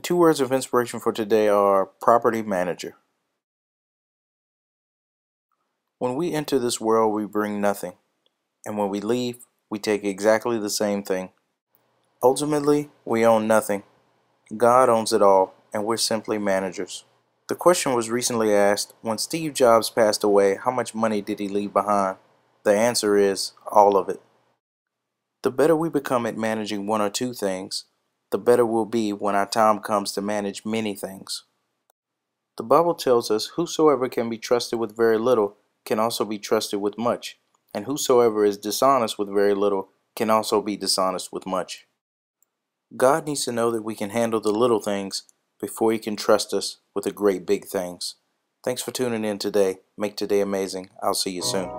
two words of inspiration for today are property manager. When we enter this world, we bring nothing, and when we leave, we take exactly the same thing. Ultimately, we own nothing. God owns it all, and we're simply managers. The question was recently asked, when Steve Jobs passed away, how much money did he leave behind? The answer is, all of it. The better we become at managing one or two things, the better we'll be when our time comes to manage many things. The Bible tells us, whosoever can be trusted with very little can also be trusted with much, and whosoever is dishonest with very little can also be dishonest with much. God needs to know that we can handle the little things before He can trust us with the great big things. Thanks for tuning in today. Make today amazing. I'll see you soon.